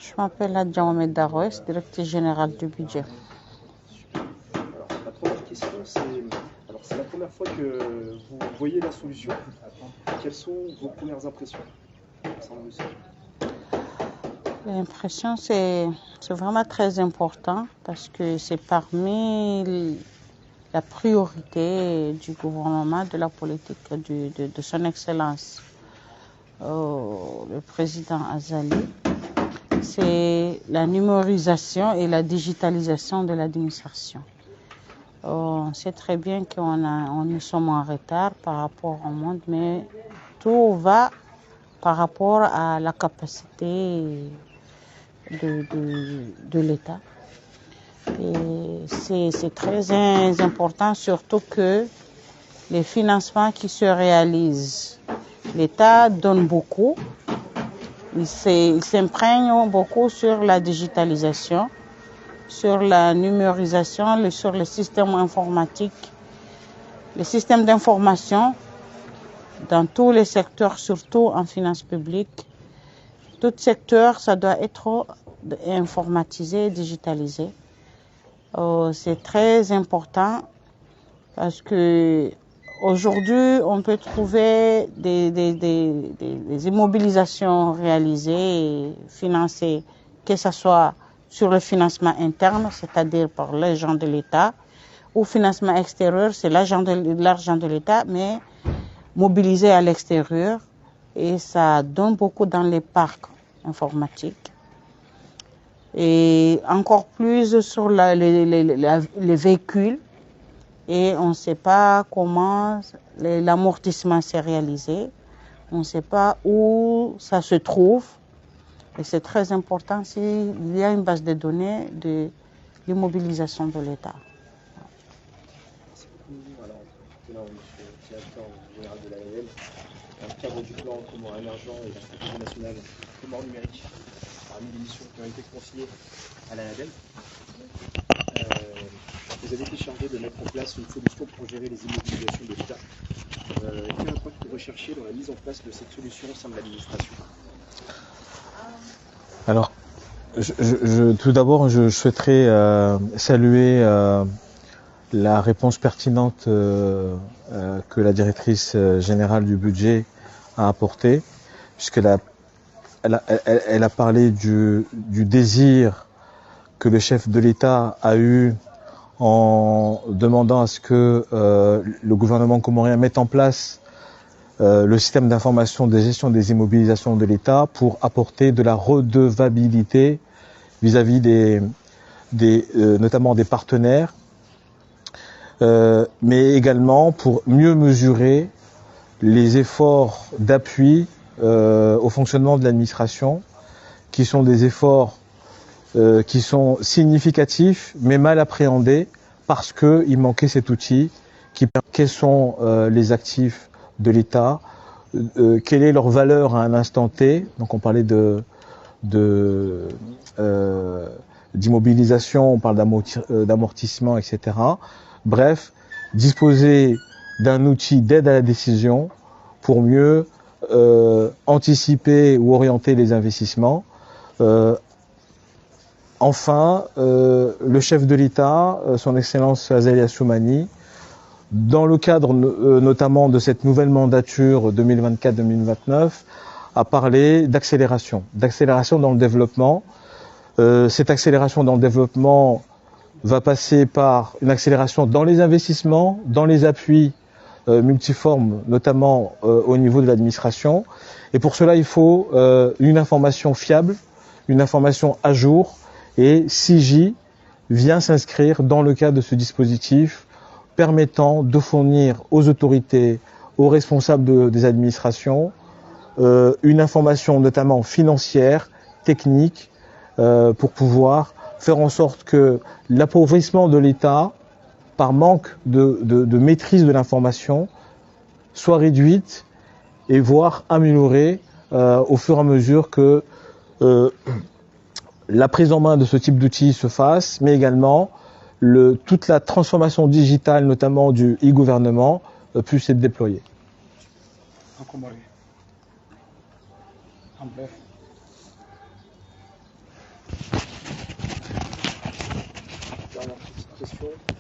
Je m'appelle Adjaoume Daroès, directrice générale du budget. Alors, la première question, c'est la première fois que vous voyez la solution. Quelles sont vos premières impressions concernant le sujet? L'impression, c'est vraiment très important parce que c'est parmi la priorité du gouvernement, de la politique de son Excellence, le président Azali. C'est la numérisation et la digitalisation de l'administration. On sait très bien nous sommes en retard par rapport au monde, mais tout va par rapport à la capacité de l'État. Et c'est très important, surtout que les financements qui se réalisent, l'État donne beaucoup. Il s'imprègne beaucoup sur la digitalisation, sur la numérisation, sur les systèmes informatiques, les systèmes d'information dans tous les secteurs, surtout en finances publiques. Tout secteur, ça doit être informatisé, digitalisé. C'est très important parce que aujourd'hui, on peut trouver des immobilisations réalisées et financées, que ce soit sur le financement interne, c'est-à-dire par l'argent de l'État, ou financement extérieur, c'est l'argent de l'État, mais mobilisé à l'extérieur. Et ça donne beaucoup dans les parcs informatiques. Et encore plus sur les véhicules. Et on ne sait pas comment l'amortissement s'est réalisé. On ne sait pas où ça se trouve. Et c'est très important s'il y a une base de données de l'immobilisation de l'État. Merci beaucoup. Alors, tout à l'heure, monsieur le directeur général de l'ANL, dans le cadre du plan Comores émergent et la stratégie nationale Comores numérique, parmi les missions qui ont été confiées à l'ANADEL, vous avez été chargé de mettre en place une solution pour gérer les immobilisations de l'État. Quel impact vous recherchez dans la mise en place de cette solution au sein de l'administration? Alors, tout d'abord, je souhaiterais saluer la réponse pertinente que la directrice générale du budget a apportée, puisqu'elle a parlé du désir que le chef de l'État a eu en demandant à ce que le gouvernement comorien mette en place le système d'information de gestion des immobilisations de l'État pour apporter de la redevabilité vis-à-vis notamment des partenaires, mais également pour mieux mesurer les efforts d'appui au fonctionnement de l'administration, qui sont des efforts qui sont significatifs mais mal appréhendés parce qu'il manquait cet outil qui permet quels sont les actifs de l'État, quelle est leur valeur à un instant T. Donc on parlait d'immobilisation, on parle d'amortissement, etc. Bref, disposer d'un outil d'aide à la décision pour mieux anticiper ou orienter les investissements. Enfin, le chef de l'État, son Excellence Azali Assoumani, dans le cadre notamment de cette nouvelle mandature 2024-2029, a parlé d'accélération dans le développement. Cette accélération dans le développement va passer par une accélération dans les investissements, dans les appuis multiformes, notamment au niveau de l'administration. Et pour cela, il faut une information fiable, une information à jour. Et CIGI vient s'inscrire dans le cadre de ce dispositif permettant de fournir aux autorités, aux responsables des administrations, une information notamment financière, technique, pour pouvoir faire en sorte que l'appauvrissement de l'État, par manque de maîtrise de l'information, soit réduite et voire améliorée au fur et à mesure que la prise en main de ce type d'outils se fasse, mais également toute la transformation digitale, notamment du e-gouvernement, puisse être déployée. En bref. dernière petite question.